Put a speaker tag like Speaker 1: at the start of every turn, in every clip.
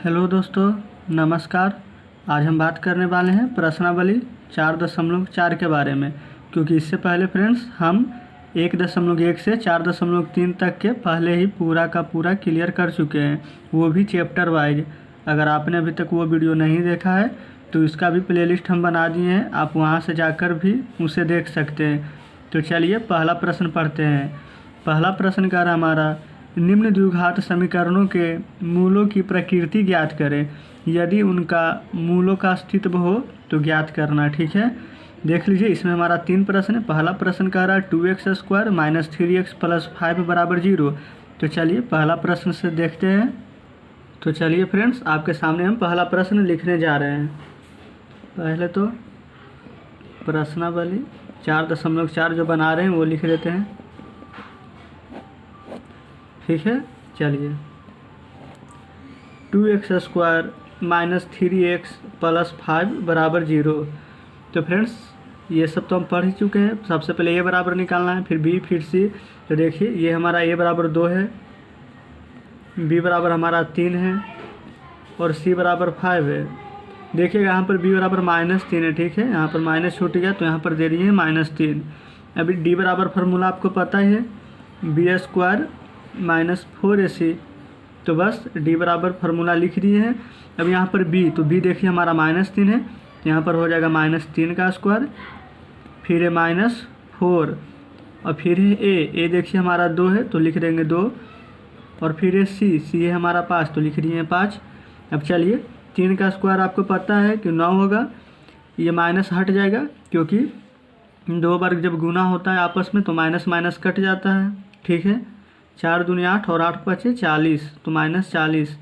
Speaker 1: Hello दोस्तों, नमस्कार। आज हम बात करने वाले हैं प्रश्नावली 4.4 के बारे में, क्योंकि इससे पहले फ्रेंड्स हम 1.1 से 4.3 तक के पहले ही पूरा का पूरा क्लियर कर चुके हैं, वो भी चैप्टर वाइज। अगर आपने अभी तक वो वीडियो नहीं देखा है तो इसका भी प्लेलिस्ट हम बना दिए हैं, आप वहाँ से जाकर भी उसे देख सकते हैं। तो चलिए पहला प्रश्न पढ़ते हैं। पहला प्रश्न का हमारा, निम्न द्विघात समीकरणों के मूलों की प्रकृति ज्ञात करें, यदि उनका मूलों का अस्तित्व हो तो ज्ञात करना। ठीक है, देख लीजिए, इसमें हमारा 3 प्रश्न है। पहला प्रश्न कह रहा है 2x² - 3x + 5 = 0। तो चलिए पहला प्रश्न से देखते हैं। तो चलिए फ्रेंड्स, आपके सामने हम पहला प्रश्न लिखने जा रहे हैं। पहले तो प्रश्नावली 4.4 जो बना रहे हैं वो लिख देते हैं। ठीक है, चलिए 2x² - 3x + 5 = 0। तो फ्रेंड्स ये सब तो हम पढ़ ही चुके हैं। सबसे पहले a बराबर निकालना है, फिर b, फिर c। तो देखिए ये हमारा a बराबर 2 है, b बराबर हमारा 3 है और c बराबर 5 है। देखिएगा यहाँ पर b बराबर -3 है। ठीक है, यहाँ पर माइनस छूट गया तो यहाँ पर दे दिए -3। अभी d बराबर फार्मूला आपको पता ही है, b² - 4ac। तो बस d बराबर फार्मूला लिख दिए हैं। अब यहाँ पर b, तो b देखिए हमारा -3 है, यहाँ पर हो जाएगा -3 का स्क्वायर, फिर है -4 और फिर है a देखिए हमारा 2 है तो लिख देंगे 2, और फिर है c है हमारा 5 तो लिख दिए हैं 5। अब चलिए 3 का स्क्वायर आपको पता है कि 9 होगा, ये माइनस हट जाएगा क्योंकि 2 वर्ग जब गुना होता है आपस में तो माइनस माइनस कट जाता है। ठीक है, 4 दूनी 8 और 8 बचे 40 तो -40।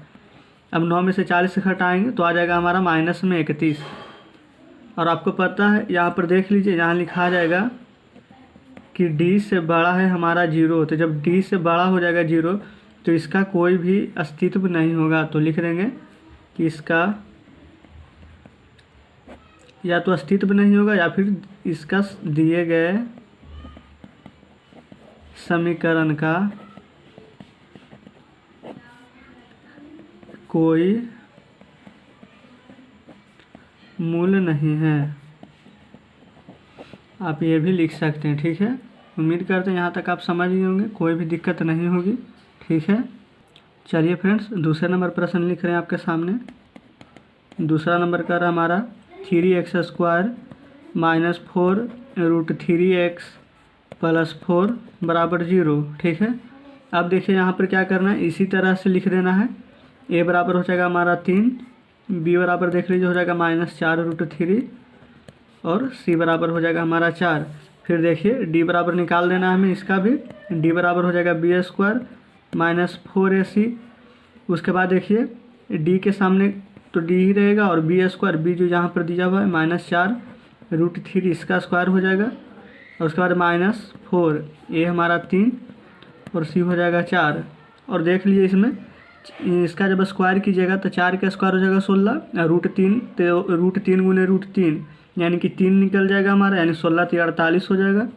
Speaker 1: अब 9 में से 40 से घटाएंगे तो आ जाएगा हमारा -31। और आपको पता है यहाँ पर देख लीजिए, यहाँ लिखा जाएगा कि d से बड़ा है हमारा 0। तो जब d से बड़ा हो जाएगा 0 तो इसका कोई भी अस्तित्व नहीं होगा। तो लिख देंगे कि इसका या तो अस्तित्व नहीं होगा या फिर इसका दिए गए समीकरण का कोई मूल नहीं है। आप ये भी लिख सकते हैं। ठीक है, उम्मीद करते हैं यहाँ तक आप समझ गए होंगे, कोई भी दिक्कत नहीं होगी। ठीक है, चलिए फ्रेंड्स दूसरे नंबर प्रश्न लिख रहे हैं आपके सामने। दूसरा नंबर का हमारा 3x² - 4√3x + 4 = 0। ठीक है, अब देखिए यहाँ पर क्या करना है, इसी तरह से लिख देना है। a बराबर हो जाएगा हमारा 3, b बराबर देख लीजिए हो जाएगा -4√3 और c बराबर हो जाएगा हमारा 4। फिर देखिए d बराबर निकाल देना है हमें, इसका भी d बराबर हो जाएगा b² - 4ac। उसके बाद देखिए d के सामने तो d ही रहेगा और b² b जो यहाँ पर दिया हुआ है -4√3 इसका स्क्वायर हो जाएगा, और उसके बाद -4 a हमारा 3 और c हो जाएगा 4। और देख लीजिए इसमें इसका जब स्क्वायर कीजिएगा तो 4 का स्क्वायर हो जाएगा 16, √3 तो √3 गुने √3 यानी कि 3 निकल जाएगा हमारा, यानी 16 × 48 हो जाएगा।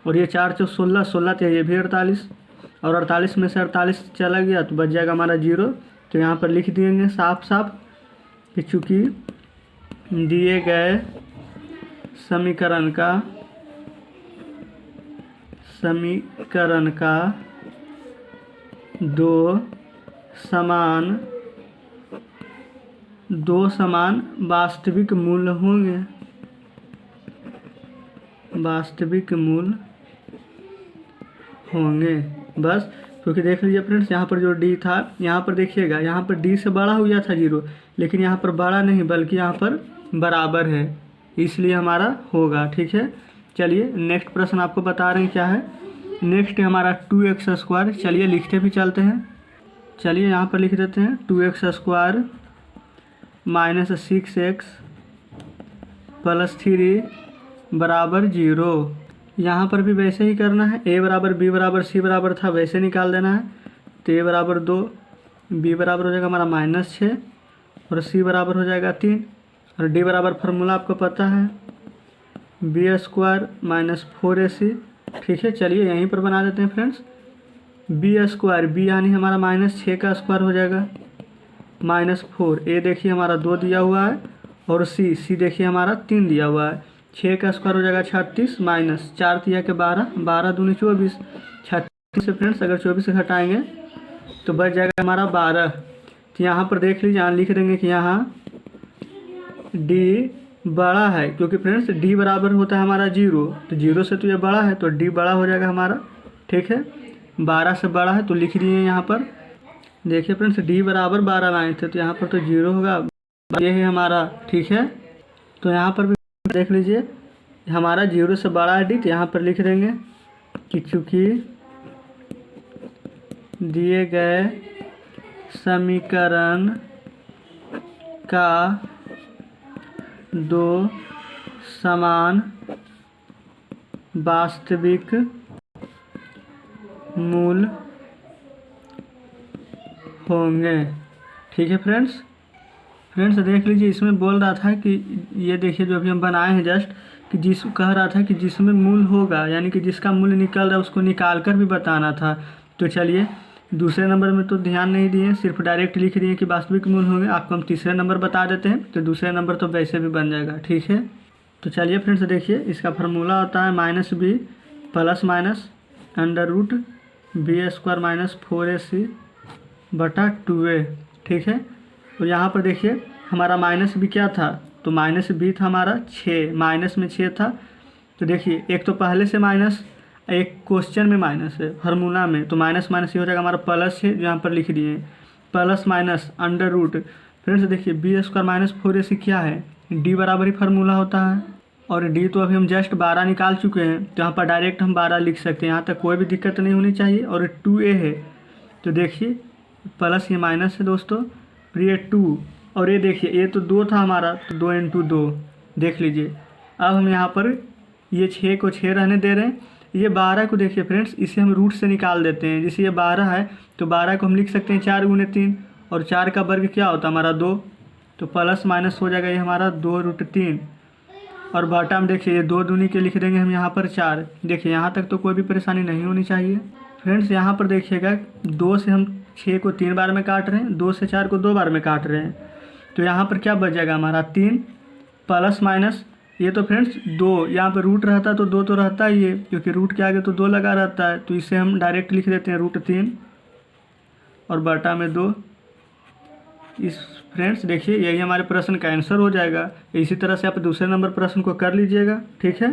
Speaker 1: और ये 4 × 16, 16 ये भी 48, और 48 में से 48 चला गया तो बच जाएगा हमारा 0। तो यहाँ पर लिख देंगे साफ साफ कि चूँकि दिए गए समीकरण का दो समान वास्तविक मूल होंगे। बस, क्योंकि देख लीजिए फ्रेंड्स यहाँ पर जो d था, यहाँ पर देखिएगा यहाँ पर d से बड़ा हो गया था 0, लेकिन यहाँ पर बड़ा नहीं बल्कि यहाँ पर बराबर है, इसलिए हमारा होगा। ठीक है, चलिए नेक्स्ट प्रश्न आपको बता रहे हैं क्या है। नेक्स्ट है हमारा 2x²। चलिए लिखते भी चलते हैं। चलिए यहाँ पर लिख देते हैं 2x² - 6x + 3 = 0। यहाँ पर भी वैसे ही करना है, a बराबर b बराबर c बराबर था वैसे निकाल देना है। तो a बराबर 2, b बराबर हो जाएगा हमारा -6 और c बराबर हो जाएगा 3, और d बराबर फार्मूला आपको पता है b² - 4ac। ठीक है, चलिए यहीं पर बना देते हैं फ्रेंड्स। बी स्क्वायर, बी यानी हमारा -6 का स्क्वायर हो जाएगा, -4। ए देखिए हमारा 2 दिया हुआ है और सी देखिए हमारा 3 दिया हुआ है। 6 का स्क्वायर हो जाएगा 36 माइनस 4 दिया के 12, 12 दूनी 24। 36 से फ्रेंड्स अगर 24 से घटाएंगे तो बच जाएगा हमारा 12। तो यहाँ पर देख लीजिए, यहाँ लिख देंगे कि यहाँ डी बड़ा है, क्योंकि फ्रेंड्स डी बराबर होता है हमारा 0, तो 0 से तो ये बड़ा है तो डी बड़ा हो जाएगा हमारा। ठीक है, 12 से बड़ा है तो लिख दिए यहाँ पर। देखिए फ्रेंड्स डी बराबर 12 लाए थे तो यहाँ पर तो 0 होगा, ये है हमारा। ठीक है, तो यहाँ पर भी देख लीजिए हमारा 0 से बड़ा है डी, तो यहाँ पर लिख देंगे कि चूँकि दिए गए समीकरण का 2 समान वास्तविक मूल होंगे। ठीक है फ्रेंड्स देख लीजिए, इसमें बोल रहा था कि ये देखिए जो अभी हम बनाए हैं जस्ट, कि कह रहा था कि जिसमें मूल होगा, यानी कि जिसका मूल्य निकल रहा है उसको निकाल कर भी बताना था। तो चलिए दूसरे नंबर में तो ध्यान नहीं दिए, सिर्फ डायरेक्ट लिख दिए कि वास्तविक मूल होंगे। आपको हम तीसरे नंबर बता देते हैं, तो दूसरे नंबर तो वैसे भी बन जाएगा। ठीक है, तो चलिए फ्रेंड्स देखिए इसका फार्मूला होता है -b plus minus √b² -4ac बटा 2a। ठीक है, और यहाँ पर देखिए हमारा -b क्या था, तो -b था हमारा 6, माइनस में 6 था। तो देखिए एक तो पहले से माइनस, एक क्वेश्चन में माइनस है फार्मूला में, तो माइनस माइनस ये हो जाएगा हमारा प्लस है, जो यहाँ पर लिख दिए प्लस माइनस √। फ्रेंड्स देखिए b² -4ac क्या है, d बराबर ही फार्मूला होता है, और d तो अभी हम जस्ट 12 निकाल चुके हैं, तो यहाँ पर डायरेक्ट हम 12 लिख सकते हैं, यहाँ तक कोई भी दिक्कत नहीं होनी चाहिए। और 2a है, तो देखिए प्लस ये माइनस है दोस्तों, फिर ये 2, और ये देखिए ये तो 2 था हमारा, तो 2 × 2 देख लीजिए। अब हम यहाँ पर ये 6 को 6 रहने दे रहे हैं, ये 12 को देखिए फ्रेंड्स इसे हम रूट से निकाल देते हैं। जैसे ये 12 है तो 12 को हम लिख सकते हैं 4 × 3, और 4 का वर्ग क्या होता है हमारा 2, तो प्लस माइनस हो जाएगा ये हमारा 2√3, और बटा में देखिए ये 2 दूनी के लिख देंगे हम यहाँ पर 4। देखिए यहाँ तक तो कोई भी परेशानी नहीं होनी चाहिए। फ्रेंड्स यहाँ पर देखिएगा 2 से हम 6 को 3 बार में काट रहे हैं, 2 से 4 को 2 बार में काट रहे हैं, तो यहाँ पर क्या बच जाएगा हमारा 3 प्लस माइनस ये तो फ्रेंड्स 2, यहाँ पर रूट रहता तो 2 तो रहता ही है, क्योंकि रूट के आगे तो 2 लगा रहता है, तो इसे हम डायरेक्ट लिख देते हैं √3 और बटा में 2। इस फ्रेंड्स देखिए यही हमारे प्रश्न का आंसर हो जाएगा। इसी तरह से आप दूसरे नंबर प्रश्न को कर लीजिएगा। ठीक है,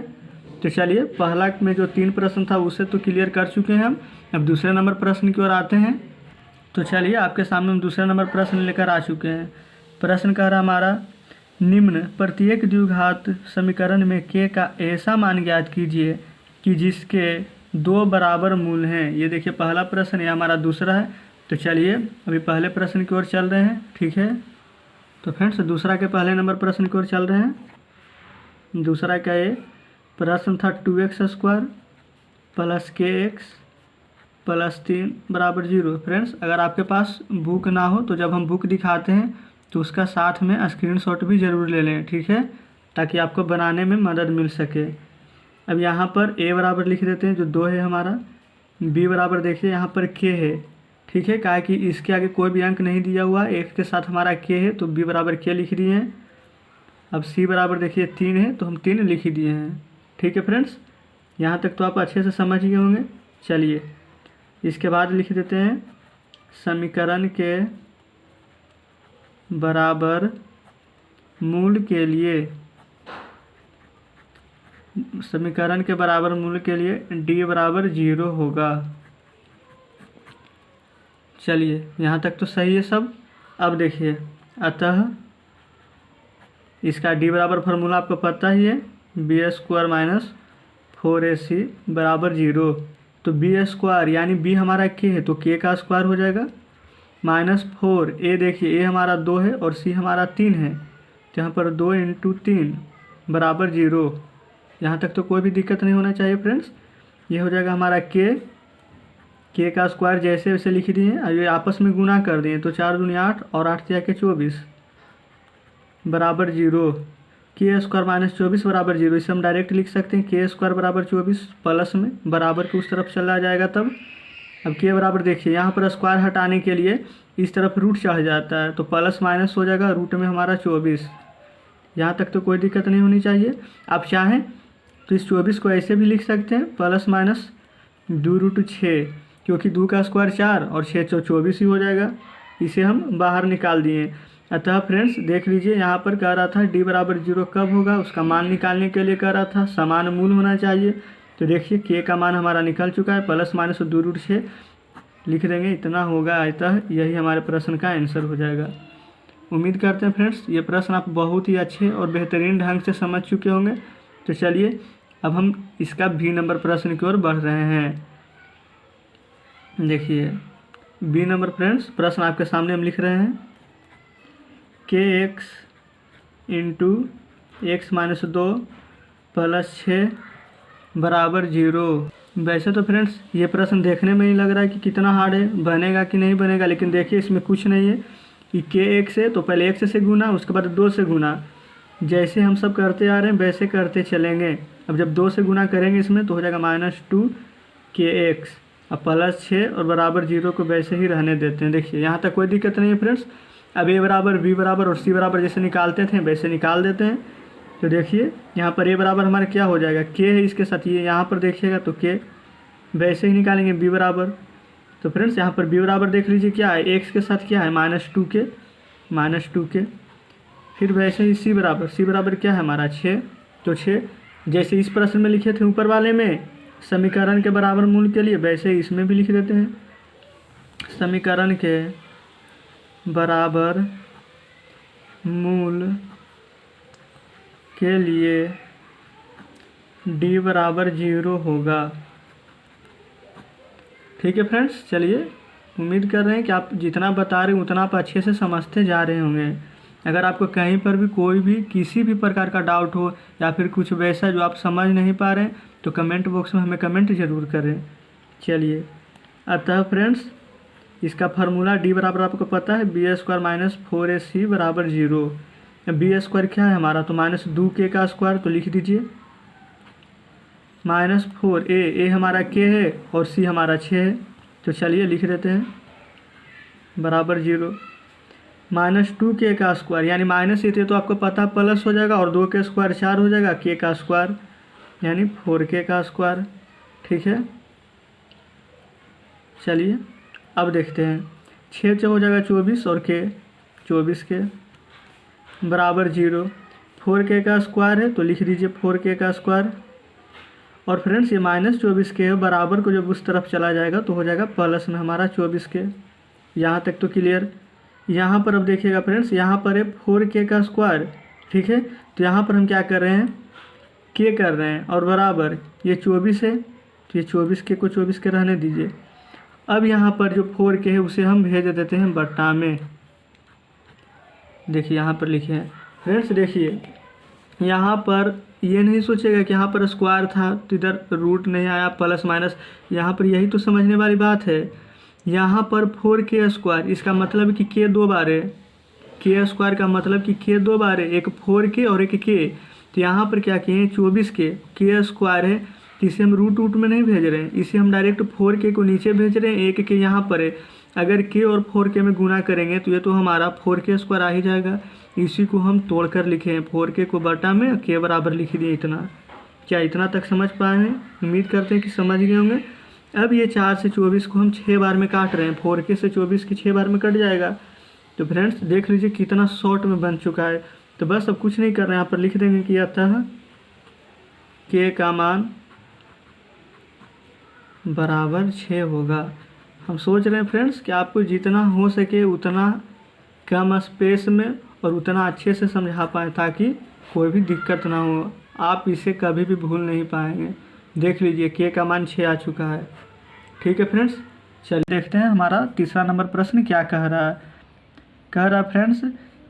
Speaker 1: तो चलिए पहला में जो 3 प्रश्न था उसे तो क्लियर कर चुके हैं हम, अब दूसरे नंबर प्रश्न की ओर आते हैं। तो चलिए आपके सामने हम दूसरे नंबर प्रश्न लेकर आ चुके हैं। प्रश्न कह रहा हमारा, निम्न प्रत्येक द्विघात समीकरण में k का ऐसा मान ज्ञात कीजिए कि जिसके 2 बराबर मूल हैं। ये देखिए पहला प्रश्न है, हमारा दूसरा है। तो चलिए अभी पहले प्रश्न की ओर चल रहे हैं। ठीक है, तो फ्रेंड्स दूसरा के पहले नंबर प्रश्न की ओर चल रहे हैं। दूसरा का ये प्रश्न था 2x² + kx + 3 = 0। फ्रेंड्स अगर आपके पास बुक ना हो तो जब हम बुक दिखाते हैं तो उसका साथ में स्क्रीनशॉट भी ज़रूर ले लें। ठीक है, ताकि आपको बनाने में मदद मिल सके। अब यहाँ पर a बराबर लिख देते हैं जो 2 है हमारा, b बराबर देखिए यहाँ पर k है। ठीक है, कहा कि इसके आगे कोई भी अंक नहीं दिया हुआ, एक के साथ हमारा k है तो b बराबर k लिख दिए हैं। अब c बराबर देखिए 3 है तो हम 3 लिख ही दिए हैं। ठीक है फ्रेंड्स, यहाँ तक तो आप अच्छे से समझ गए होंगे। चलिए इसके बाद लिख देते हैं समीकरण के बराबर मूल के लिए, समीकरण के बराबर मूल के लिए d बराबर 0 होगा। चलिए यहाँ तक तो सही है सब। अब देखिए, अतः इसका d बराबर फार्मूला आपको पता ही है, b² - 4ac = 0। तो b² यानी b हमारा k है तो k का स्क्वायर हो जाएगा, -4 a देखिए a हमारा 2 है और c हमारा 3 है, तो यहाँ पर 2 × 3 = 0। यहाँ तक तो कोई भी दिक्कत नहीं होना चाहिए फ्रेंड्स। ये हो जाएगा हमारा k का स्क्वायर जैसे वैसे लिख दिए, और ये आपस में गुना कर दिए, तो 4 दूनी 8 और 8 के 24 = 0। k² - 24 = 0। इसे हम डायरेक्ट लिख सकते हैं k² = 24 प्लस में बराबर के उस तरफ चला जाएगा तब। अब k बराबर देखिए यहाँ पर स्क्वायर हटाने के लिए इस तरफ रूट चढ़ जाता है तो प्लस माइनस हो जाएगा, रूट में हमारा 24। यहाँ तक तो कोई दिक्कत नहीं होनी चाहिए। आप चाहें तो इस 24 को ऐसे भी लिख सकते हैं प्लस माइनस 2√6, क्योंकि 2 का स्क्वायर 4 और 6 24 ही हो जाएगा। इसे हम बाहर निकाल दिए। अतः फ्रेंड्स देख लीजिए, यहाँ पर कह रहा था d बराबर 0 कब होगा, उसका मान निकालने के लिए कह रहा था समान मूल होना चाहिए। तो देखिए k का मान हमारा निकल चुका है, प्लस माइनस 2√6 लिख देंगे, इतना होगा। अतः यही हमारे प्रश्न का आंसर हो जाएगा। उम्मीद करते हैं फ्रेंड्स ये प्रश्न आप बहुत ही अच्छे और बेहतरीन ढंग से समझ चुके होंगे। तो चलिए अब हम इसका बी नंबर प्रश्न की ओर बढ़ रहे हैं। देखिए बी नंबर फ्रेंड्स प्रश्न आपके सामने हम लिख रहे हैं kx इंटू x-2 प्लस 6 बराबर 0। वैसे तो फ्रेंड्स ये प्रश्न देखने में ही लग रहा है कि कितना हार्ड है, बनेगा कि नहीं बनेगा, लेकिन देखिए इसमें कुछ नहीं है कि kx है तो पहले x से गुना, उसके बाद 2 से गुना। जैसे हम सब करते आ रहे हैं वैसे करते चलेंगे। अब जब 2 से गुना करेंगे इसमें तो हो जाएगा -2 kx, अब प्लस 6 और बराबर 0 को वैसे ही रहने देते हैं। देखिए यहाँ तक कोई दिक्कत नहीं है फ्रेंड्स। अब a बराबर b बराबर और c बराबर जैसे निकालते थे वैसे निकाल देते हैं। तो देखिए यहाँ पर a बराबर हमारे क्या हो जाएगा, k है इसके साथ, ये यहाँ पर देखिएगा तो k वैसे ही निकालेंगे b बराबर। तो फ्रेंड्स यहाँ पर b बराबर देख लीजिए क्या है, x के साथ क्या है -2k, फिर वैसे ही c बराबर क्या है हमारा 6। तो 6 जैसे इस प्रश्न में लिखे थे ऊपर वाले में समीकरण के बराबर मूल के लिए, वैसे ही इसमें भी लिख देते हैं समीकरण के बराबर मूल के लिए d बराबर 0 होगा। ठीक है फ्रेंड्स, चलिए उम्मीद कर रहे हैं कि आप जितना बता रहे हैं उतना आप अच्छे से समझते जा रहे होंगे। अगर आपको कहीं पर भी कोई भी किसी भी प्रकार का डाउट हो या फिर कुछ वैसा जो आप समझ नहीं पा रहे हैं तो कमेंट बॉक्स में हमें कमेंट ज़रूर करें। चलिए अतः फ्रेंड्स इसका फार्मूला d बराबर आपको पता है b² - 4ac बराबर 0। b² क्या है हमारा, तो -2k का स्क्वायर, तो लिख दीजिए -4a हमारा k है और c हमारा 6 है। तो चलिए लिख देते हैं बराबर 0। -2k का स्क्वायर यानी माइनस ये तो आपको पता प्लस हो जाएगा और 2 के स्क्वायर 4 हो जाएगा, k का स्क्वायर यानी 4k का स्क्वायर। ठीक है, चलिए अब देखते हैं 6 हो जाएगा 24 और k 24 के बराबर 0। 4k का स्क्वायर है तो लिख दीजिए 4k का स्क्वायर। और फ्रेंड्स ये -24k बराबर को जब उस तरफ चला जाएगा तो हो जाएगा प्लस में हमारा 24k। यहाँ तक तो क्लियर। यहाँ पर अब देखिएगा फ्रेंड्स, यहाँ पर है 4k का स्क्वायर। ठीक है, तो यहाँ पर हम क्या कर रहे हैं, k कर रहे हैं और बराबर ये 24 है तो ये 24k को 24 के रहने दीजिए। अब यहाँ पर जो 4k है उसे हम भेज देते हैं बट्टा में। देखिए यहाँ पर लिखे हैं फ्रेंड्स, देखिए यहाँ पर ये नहीं सोचेगा कि यहाँ पर स्क्वायर था तो इधर रूट नहीं आया प्लस माइनस, यहाँ पर यही तो समझने वाली बात है। यहाँ पर 4k स्क्वायर इसका मतलब कि k 2 बार है, k स्क्वायर का मतलब कि k 2 बार है, एक 4k और एक k। तो यहाँ पर क्या किए हैं 24k, k स्क्वायर है तो इसे हम रूट में नहीं भेज रहे हैं, इसे हम डायरेक्ट 4k को नीचे भेज रहे हैं, एक k यहाँ पर है। अगर k और 4k में गुना करेंगे तो ये तो हमारा 4k स्क्वायर आ ही जाएगा। इसी को हम तोड़कर लिखे हैं, 4k को बटा में k बराबर लिख दिए। इतना क्या इतना तक समझ पाए हैं? उम्मीद करते हैं कि समझ गए होंगे। अब ये 4 से 24 को हम 6 बार में काट रहे हैं, 4k से 24 की 6 बार में कट जाएगा। तो फ्रेंड्स देख लीजिए कितना शॉर्ट में बन चुका है। तो बस अब कुछ नहीं कर रहे हैं, यहाँ पर लिख देंगे कि अतः k का मान बराबर 6 होगा। हम सोच रहे हैं फ्रेंड्स कि आपको जितना हो सके उतना कम स्पेस में और उतना अच्छे से समझा पाएँ ताकि कोई भी दिक्कत ना हो, आप इसे कभी भी भूल नहीं पाएंगे। देख लीजिए k का मान 6 आ चुका है। ठीक है फ्रेंड्स, चलिए देखते हैं हमारा तीसरा नंबर प्रश्न क्या कह रहा है। कह रहा है फ्रेंड्स,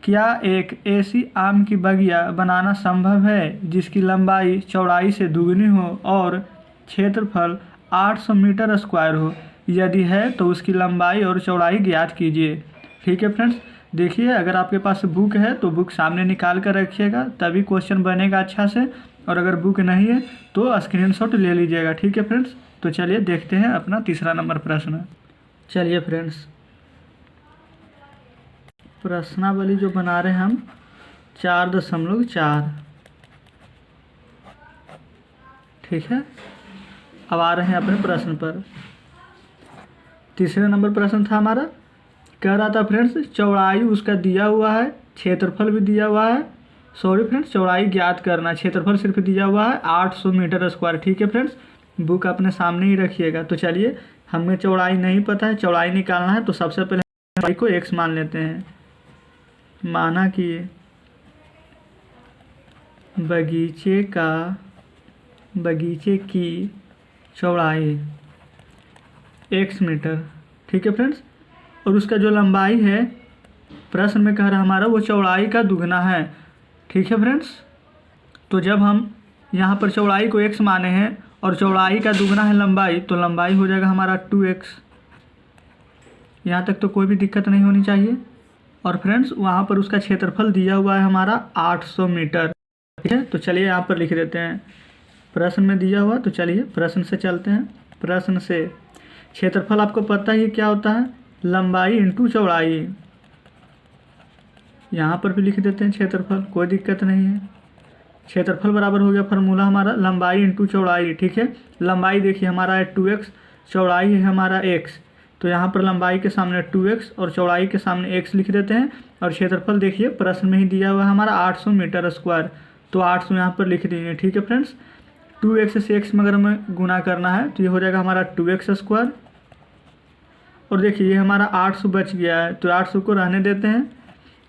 Speaker 1: क्या एक ऐसी आम की बगिया बनाना संभव है जिसकी लंबाई चौड़ाई से दुगनी हो और क्षेत्रफल 800 मीटर स्क्वायर हो? यदि है तो उसकी लंबाई और चौड़ाई ज्ञात कीजिए। ठीक है फ्रेंड्स, देखिए अगर आपके पास बुक है तो बुक सामने निकाल कर रखिएगा तभी क्वेश्चन बनेगा अच्छा से, और अगर बुक नहीं है तो स्क्रीनशॉट ले लीजिएगा। ठीक है फ्रेंड्स, तो चलिए देखते हैं अपना तीसरा नंबर प्रश्न। चलिए फ्रेंड्स प्रश्नावली जो बना रहे हैं हम 4.4, ठीक है। अब आ रहे हैं अपने प्रश्न पर। तीसरे नंबर प्रश्न था हमारा, कह रहा था फ्रेंड्स चौड़ाई उसका दिया हुआ है, क्षेत्रफल भी दिया हुआ है, सॉरी फ्रेंड्स चौड़ाई ज्ञात करना, क्षेत्रफल सिर्फ दिया हुआ है 800 मीटर स्क्वायर, ठीक है फ्रेंड्स। बुक अपने सामने ही रखिएगा। तो चलिए, हमें चौड़ाई नहीं पता है, चौड़ाई निकालना है, तो सबसे पहले चौड़ाई को x मान लेते हैं। माना कि बगीचे की चौड़ाई x मीटर, ठीक है फ्रेंड्स, और उसका जो लंबाई है प्रश्न में कह रहा हमारा वो चौड़ाई का दुगना है, ठीक है फ्रेंड्स। तो जब हम यहाँ पर चौड़ाई को x माने हैं और चौड़ाई का दुगना है लंबाई, तो लंबाई हो जाएगा हमारा 2x। यहाँ तक तो कोई भी दिक्कत नहीं होनी चाहिए। और फ्रेंड्स वहाँ पर उसका क्षेत्रफल दिया हुआ है हमारा 800 मीटर, ठीक है। तो चलिए यहाँ पर लिख देते हैं, प्रश्न में दिया हुआ, तो चलिए प्रश्न से चलते हैं। प्रश्न से क्षेत्रफल आपको पता ही क्या होता है, लंबाई इंटू चौड़ाई। यहाँ पर भी लिख देते हैं क्षेत्रफल, कोई दिक्कत नहीं है। क्षेत्रफल बराबर हो गया फॉर्मूला हमारा लंबाई इंटू चौड़ाई, ठीक है। लंबाई देखिए हमारा है 2x, चौड़ाई है हमारा x, तो यहाँ पर लंबाई के सामने 2x और चौड़ाई के सामने x लिख देते हैं। और क्षेत्रफल देखिए प्रश्न में ही दिया हुआ है हमारा 800 मीटर स्क्वायर, तो 800 यहाँ पर लिख देंगे, ठीक है फ्रेंड्स। 2x से x में अगर हमें गुना करना है तो ये हो जाएगा हमारा 2x स्क्वायर। और देखिए ये हमारा 800 बच गया है, तो 800 को रहने देते हैं।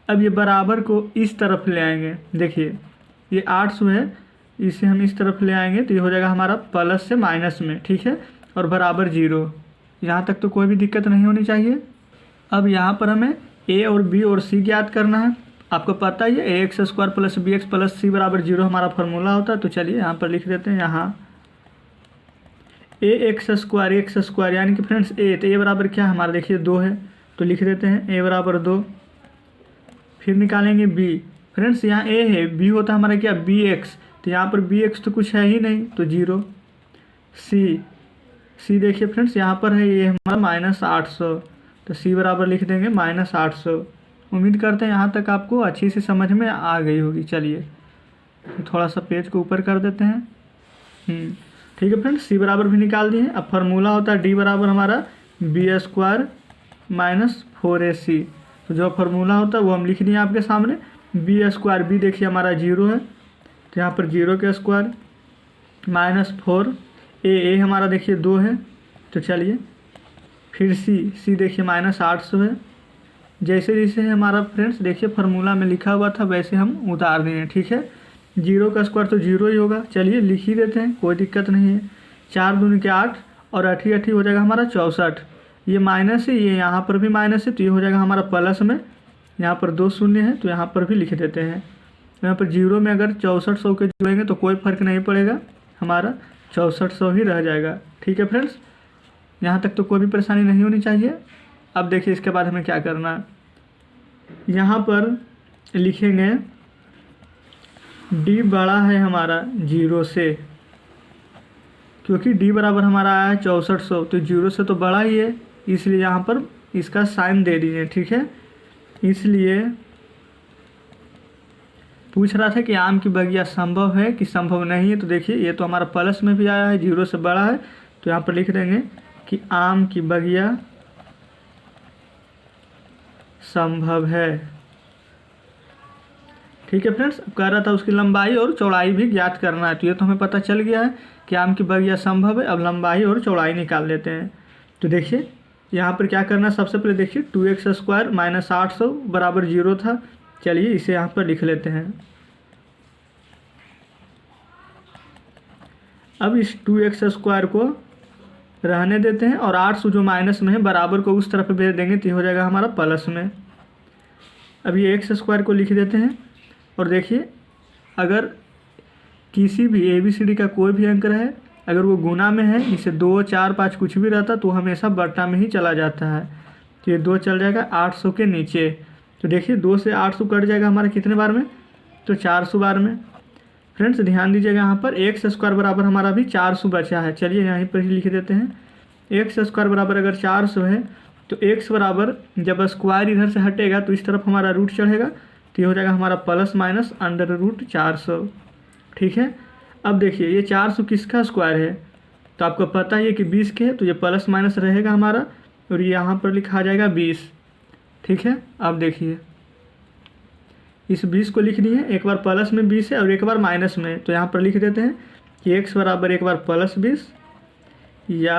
Speaker 1: अब ये बराबर को इस तरफ ले आएंगे, देखिए ये 800 है, इसे हम इस तरफ ले आएंगे तो ये हो जाएगा हमारा प्लस से माइनस में, ठीक है, और बराबर 0। यहाँ तक तो कोई भी दिक्कत नहीं होनी चाहिए। अब यहाँ पर हमें a और b और c ज्ञात करना है। आपको पता ही है ax square plus bx plus c बराबर 0 हमारा फॉर्मूला होता है। तो चलिए यहाँ पर लिख देते हैं, यहाँ ax स्क्वायर यानी कि फ्रेंड्स a, तो a बराबर क्या हमारा देखिए 2 है, तो लिख देते हैं a बराबर 2। फिर निकालेंगे b, फ्रेंड्स यहाँ a है, b होता है हमारा क्या bx, तो यहाँ पर bx तो कुछ है ही नहीं, तो 0। c देखिए फ्रेंड्स यहाँ पर है ये हमारा -800, तो c बराबर लिख देंगे -800। उम्मीद करते हैं यहाँ तक आपको अच्छी सी समझ में आ गई होगी। चलिए थोड़ा सा पेज को ऊपर कर देते हैं। ठीक है फ्रेंड्स, c बराबर भी निकाल दिए। अब फार्मूला होता है d बराबर हमारा b स्क्वायर माइनस 4ac, तो जो फार्मूला होता है वो हम लिख दिए आपके सामने। b स्क्वायर, b देखिए हमारा 0 है, तो यहाँ पर 0 का स्क्वायर माइनस 4, a हमारा देखिए 2 है, तो चलिए फिर c देखिए -800 है। जैसे जैसे हमारा फ्रेंड्स देखिए फार्मूला में लिखा हुआ था वैसे हम उतार दिए, ठीक है। 0 का स्क्वायर तो 0 ही होगा, चलिए लिख ही देते हैं, कोई दिक्कत नहीं है। 4 दूनी के 8 और 8 हो जाएगा हमारा 64। ये माइनस है, ये यहाँ पर भी माइनस है, तो ये हो जाएगा हमारा प्लस में। यहाँ पर 2 शून्य है, तो यहाँ पर भी लिख देते हैं। यहाँ पर 0 में अगर 6400 के जोड़ेंगे तो कोई फ़र्क नहीं पड़ेगा, हमारा 6400 ही रह जाएगा, ठीक है फ्रेंड्स। यहाँ तक तो कोई भी परेशानी नहीं होनी चाहिए। अब देखिए इसके बाद हमें क्या करना है, यहाँ पर लिखेंगे d बड़ा है हमारा 0 से, क्योंकि d बराबर हमारा आया है 6400, तो 0 से तो बड़ा ही है, इसलिए यहाँ पर इसका साइन दे दीजिए, ठीक है। इसलिए पूछ रहा था कि आम की बगिया संभव है कि संभव नहीं है, तो देखिए ये तो हमारा प्लस में भी आया है, 0 से बड़ा है, तो यहाँ पर लिख देंगे कि आम की बगिया संभव है, ठीक है फ्रेंड्स। कह रहा था उसकी लंबाई और चौड़ाई भी ज्ञात करना है, तो ये तो हमें पता चल गया है कि आम की बगिया संभव है। अब लंबाई और चौड़ाई निकाल लेते हैं। तो देखिए यहाँ पर क्या करना है, सबसे पहले देखिए 2x स्क्वायर माइनस 800 बराबर 0 था, चलिए इसे यहाँ पर लिख लेते हैं। अब इस 2x स्क्वायर को रहने देते हैं और 800 जो माइनस में है बराबर को उस तरफ भेज देंगे, तो हो जाएगा हमारा प्लस में। अब ये x स्क्वायर को लिख देते हैं और देखिए अगर किसी भी ABCD का कोई भी अंक है, अगर वो गुना में है, जैसे 2, 4, 5 कुछ भी रहता तो हमेशा बट्टा में ही चला जाता है, तो ये 2 चल जाएगा 800 के नीचे। तो देखिए 2 से 800 कट जाएगा हमारे कितने बार में, तो 400 बार में। फ्रेंड्स ध्यान दीजिएगा यहाँ पर x स्क्वायर बराबर हमारा भी 400 बचा है, चलिए यहीं पर ही लिख देते हैं। x स्क्वायर बराबर अगर 400 है तो x बराबर जब स्क्वायर इधर से हटेगा तो इस तरफ हमारा रूट चढ़ेगा, तो ये हो जाएगा हमारा प्लस माइनस अंडर रूट 400। ठीक है, अब देखिए ये 400 किसका स्क्वायर है, तो आपको पता ही है कि 20 के है, तो ये प्लस माइनस रहेगा हमारा और ये यहाँ पर लिखा जाएगा 20। ठीक है, अब देखिए इस 20 को लिख दिए, एक बार प्लस में 20 है और एक बार माइनस में, तो यहाँ पर लिख देते हैं कि x बराबर एक बार प्लस 20 या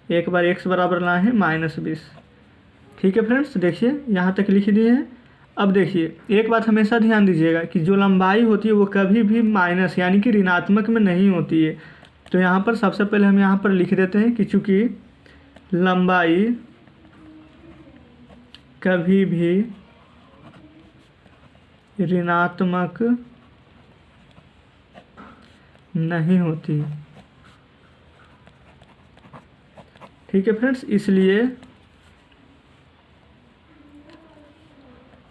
Speaker 1: एक बार x बराबर ना है -20। ठीक है फ्रेंड्स, देखिए यहाँ तक लिख दिए हैं। अब देखिए एक बात हमेशा ध्यान दीजिएगा कि जो लंबाई होती है वो कभी भी माइनस यानी कि ऋणात्मक में नहीं होती है। तो यहाँ पर सबसे पहले हम यहाँ पर लिख देते हैं कि चूँकि लंबाई कभी भी ऋणात्मक नहीं होती। ठीक है फ्रेंड्स, इसलिए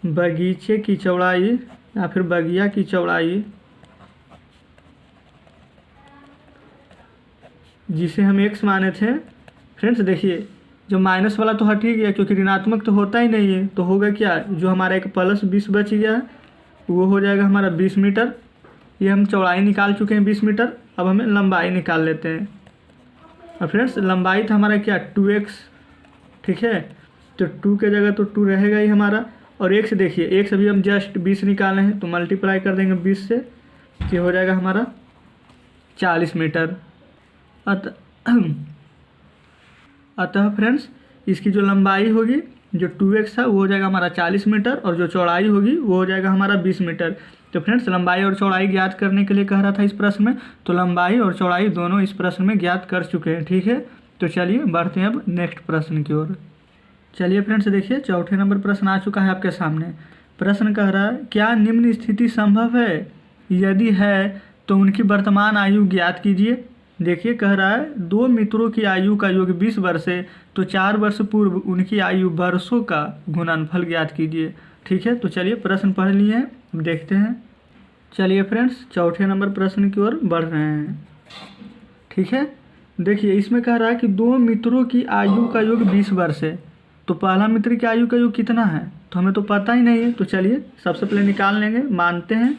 Speaker 1: बगीचे की चौड़ाई या फिर बगिया की चौड़ाई जिसे हम x माने थे, फ्रेंड्स देखिए जो माइनस वाला तो हट ही गया क्योंकि ऋणात्मक तो होता ही नहीं है, तो होगा क्या, जो हमारा एक प्लस 20 बच गया है वो हो जाएगा हमारा 20 मीटर। ये हम चौड़ाई निकाल चुके हैं 20 मीटर, अब हमें लंबाई निकाल लेते हैं। और फ्रेंड्स लंबाई था हमारा क्या 2x। ठीक है, तो 2 के जगह तो 2 रहेगा ही हमारा, और x देखिए x अभी हम जस्ट 20 निकाले हैं तो मल्टीप्लाई कर देंगे 20 से, ये हो जाएगा हमारा 40 मीटर। अतः फ्रेंड्स इसकी जो लंबाई होगी जो 2x था वो हो जाएगा हमारा 40 मीटर और जो चौड़ाई होगी वो हो जाएगा हमारा 20 मीटर। तो फ्रेंड्स लंबाई और चौड़ाई ज्ञात करने के लिए कह रहा था इस प्रश्न में, तो लंबाई और चौड़ाई दोनों इस प्रश्न में ज्ञात कर चुके हैं। ठीक है, तो चलिए बढ़ते हैं अब नेक्स्ट प्रश्न की ओर। चलिए फ्रेंड्स देखिए चौथे नंबर प्रश्न आ चुका है आपके सामने। प्रश्न कह रहा है क्या निम्न स्थिति संभव है, यदि है तो उनकी वर्तमान आयु ज्ञात कीजिए। देखिए कह रहा है दो मित्रों की आयु का योग 20 वर्ष है, तो 4 वर्ष पूर्व उनकी आयु वर्षों का गुणनफल ज्ञात कीजिए। ठीक है, तो चलिए प्रश्न पढ़ लिए हैं, अब देखते हैं। चलिए फ्रेंड्स चौथे नंबर प्रश्न की ओर बढ़ रहे हैं। ठीक है, देखिए इसमें कह रहा है कि दो मित्रों की आयु का योग 20 वर्ष है, तो पहला मित्र की आयु का योग कितना है, तो हमें तो पता ही नहीं है। तो चलिए सबसे पहले निकाल लेंगे। मानते हैं,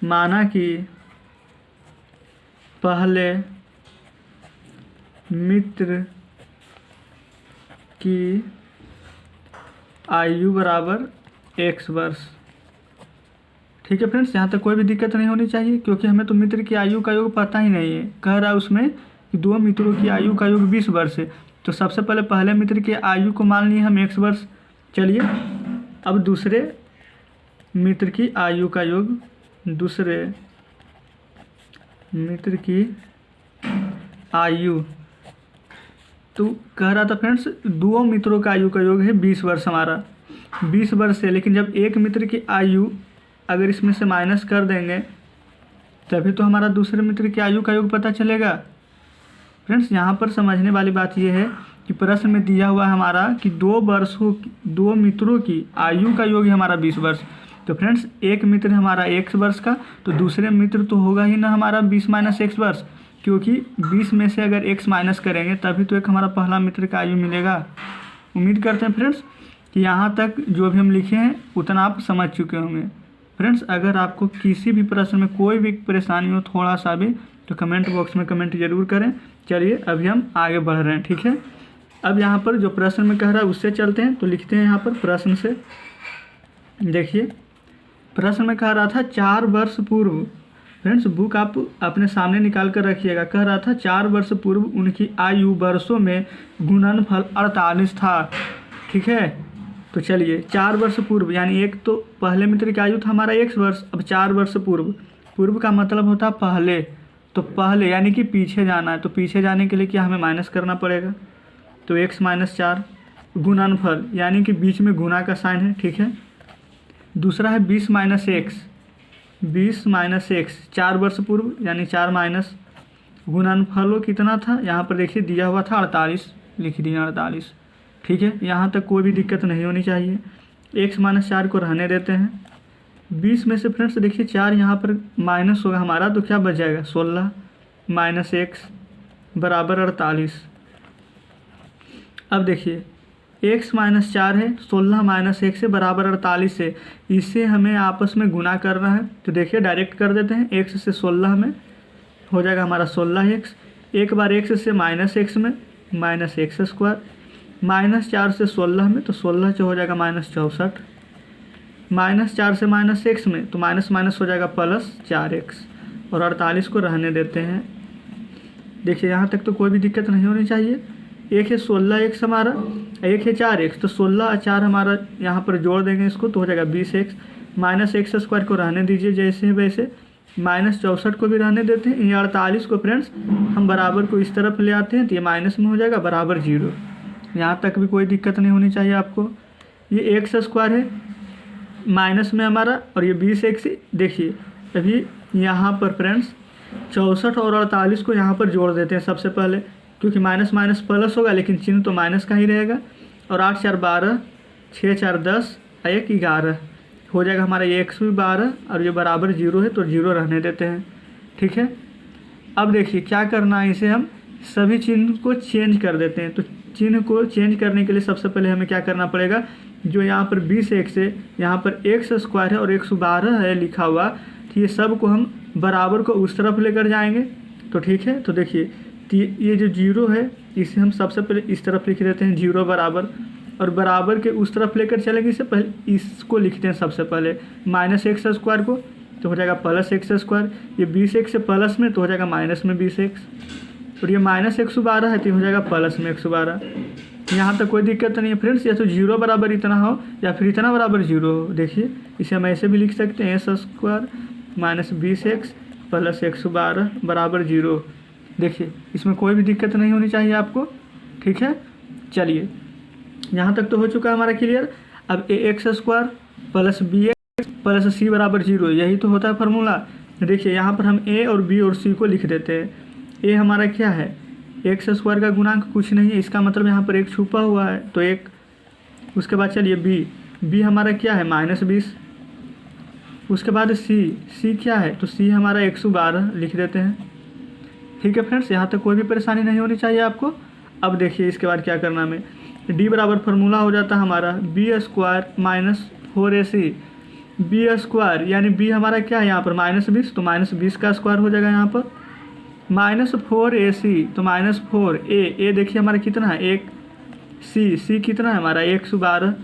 Speaker 1: माना कि पहले मित्र की आयु बराबर x वर्ष। ठीक है फ्रेंड्स, यहाँ तक कोई भी दिक्कत नहीं होनी चाहिए क्योंकि हमें तो मित्र की आयु का योग पता ही नहीं है। कह रहा है उसमें कि दो मित्रों की आयु का योग 20 वर्ष है, तो सबसे पहले पहले मित्र की आयु को मान लिए हम x वर्ष। चलिए अब दूसरे मित्र की आयु का योग, दूसरे मित्र की आयु, तो कह रहा था फ्रेंड्स दो मित्रों का आयु का योग है 20 वर्ष, हमारा 20 वर्ष है। लेकिन जब एक मित्र की आयु अगर इसमें से माइनस कर देंगे तभी तो हमारा दूसरे मित्र की आयु का योग पता चलेगा। फ्रेंड्स यहाँ पर समझने वाली बात यह है कि प्रश्न में दिया हुआ है हमारा कि दो मित्रों की आयु का योग है हमारा 20 वर्ष। तो फ्रेंड्स एक मित्र हमारा x वर्ष का, तो दूसरे मित्र तो होगा ही ना हमारा 20 माइनस x वर्ष, क्योंकि 20 में से अगर x माइनस करेंगे तभी तो एक हमारा पहला मित्र का आयु मिलेगा। उम्मीद करते हैं फ्रेंड्स कि यहाँ तक जो भी हम लिखे हैं उतना आप समझ चुके होंगे। फ्रेंड्स अगर आपको किसी भी प्रश्न में कोई भी परेशानी हो थोड़ा सा भी, तो कमेंट बॉक्स में कमेंट जरूर करें। चलिए अभी हम आगे बढ़ रहे हैं। ठीक है, अब यहाँ पर जो प्रश्न में कह रहा है उससे चलते हैं, तो लिखते हैं यहाँ पर प्रश्न से। देखिए प्रश्न में कह रहा था 4 वर्ष पूर्व, फ्रेंड्स बुक आप अपने सामने निकाल कर रखिएगा। कह रहा था 4 वर्ष पूर्व उनकी आयु वर्षों में गुणनफल 48 था। ठीक है, तो चलिए 4 वर्ष पूर्व यानी एक तो पहले मित्र की आयु था हमारा x वर्ष, अब 4 वर्ष पूर्व, पूर्व का मतलब होता है पहले, तो पहले यानी कि पीछे जाना है, तो पीछे जाने के लिए क्या हमें माइनस करना पड़ेगा, तो x माइनस 4 गुणनफल यानी कि बीच में गुना का साइन है। ठीक है, दूसरा है 20 माइनस एक्स 4 वर्ष पूर्व यानी 4 माइनस गुणनफल कितना था, यहाँ पर देखिए दिया हुआ था 48, लिख दिया 48। ठीक है, यहाँ तक कोई भी दिक्कत नहीं होनी चाहिए। x माइनस 4 को रहने देते हैं। 20 में से फ्रेंड्स देखिए 4 यहाँ पर माइनस होगा हमारा, तो क्या बच जाएगा 16 माइनस x बराबर 48। अब देखिए x माइनस 4 है, 16 माइनस 1 से बराबर 48 है, इसे हमें आपस में गुना करना है। तो देखिए डायरेक्ट कर देते हैं, x से 16 में हो जाएगा हमारा 16x, एक बार x से माइनस x में माइनस एक्स स्क्वायर, माइनस 4 से 16 में तो 16 से हो जाएगा माइनस 64, माइनस 4 से माइनस x में तो माइनस माइनस हो जाएगा प्लस 4x, और 48 को रहने देते हैं। देखिए यहाँ तक तो कोई भी दिक्कत नहीं होनी चाहिए। एक है 16x हमारा, एक है 4x, तो 16 और 4 हमारा यहाँ पर जोड़ देंगे इसको तो हो जाएगा 20x, माइनस एक्स स्क्वायर को रहने दीजिए जैसे है वैसे, माइनस 64 को भी रहने देते हैं। ये 48 को फ्रेंड्स हम बराबर को इस तरफ ले आते हैं तो ये माइनस में हो जाएगा बराबर 0। यहाँ तक भी कोई दिक्कत नहीं होनी चाहिए आपको। ये एक्स स्क्वायर है माइनस में हमारा, और ये 20x। देखिए अभी यहाँ पर फ्रेंड्स 64 और 48 को यहाँ पर जोड़ देते हैं सबसे पहले, क्योंकि माइनस माइनस प्लस होगा लेकिन चिन्ह तो माइनस का ही रहेगा। और 8 4 12, 6 4 10, 1 11 हो जाएगा हमारा ये x भी 12 और ये बराबर 0 है तो 0 रहने देते हैं। ठीक है, अब देखिए क्या करना है, इसे हम सभी चिन्ह को चेंज कर देते हैं। तो चिन्ह को चेंज करने के लिए सबसे पहले हमें क्या करना पड़ेगा, जो यहाँ पर 20x है, यहाँ पर x स्क्वायर है और 112 है लिखा हुआ, तो ये सब को हम बराबर को उस तरफ लेकर जाएंगे। तो ठीक है, तो देखिए ये जो 0 है इसे हम सबसे पहले इस तरफ लिख देते हैं 0 बराबर, और बराबर के उस तरफ लेकर चलेंगे। इससे पहले इसको लिखते हैं सबसे पहले माइनस एक्स स्क्वायर को, तो हो जाएगा प्लस एक्स स्क्वायर। ये 20x से प्लस में तो हो जाएगा माइनस में 20x, और ये माइनस 112 है तो हो जाएगा प्लस में 112। यहाँ तक कोई दिक्कत नहीं है फ्रेंड्स, या तो 0 बराबर इतना हो या फिर इतना बराबर 0 हो। देखिए इसे हम ऐसे भी लिख सकते हैं s square minus 20x plus 112 बराबर 0। देखिए इसमें कोई भी दिक्कत नहीं होनी चाहिए आपको। ठीक है, चलिए यहाँ तक तो हो चुका है हमारा क्लियर। अब ax square plus bx plus c बराबर 0, यही तो होता है फार्मूला। देखिए यहाँ पर हम a और b और c को लिख देते हैं। a हमारा क्या है, एक्स स्क्वायर का गुणांक कुछ नहीं है, इसका मतलब यहाँ पर एक छुपा हुआ है तो एक। उसके बाद चलिए b हमारा क्या है -20। उसके बाद c क्या है, तो c हमारा 112 लिख देते हैं। ठीक है फ्रेंड्स, यहाँ तक कोई भी परेशानी नहीं होनी चाहिए आपको। अब देखिए इसके बाद क्या करना हमें, d बराबर फार्मूला हो जाता है हमारा b square minus 4ac। B square यानी b हमारा क्या है यहाँ पर -20, तो -20 का स्क्वायर हो जाएगा यहाँ पर, माइनस 4ac तो -4a देखिए हमारा कितना है 1, c कितना है हमारा 112।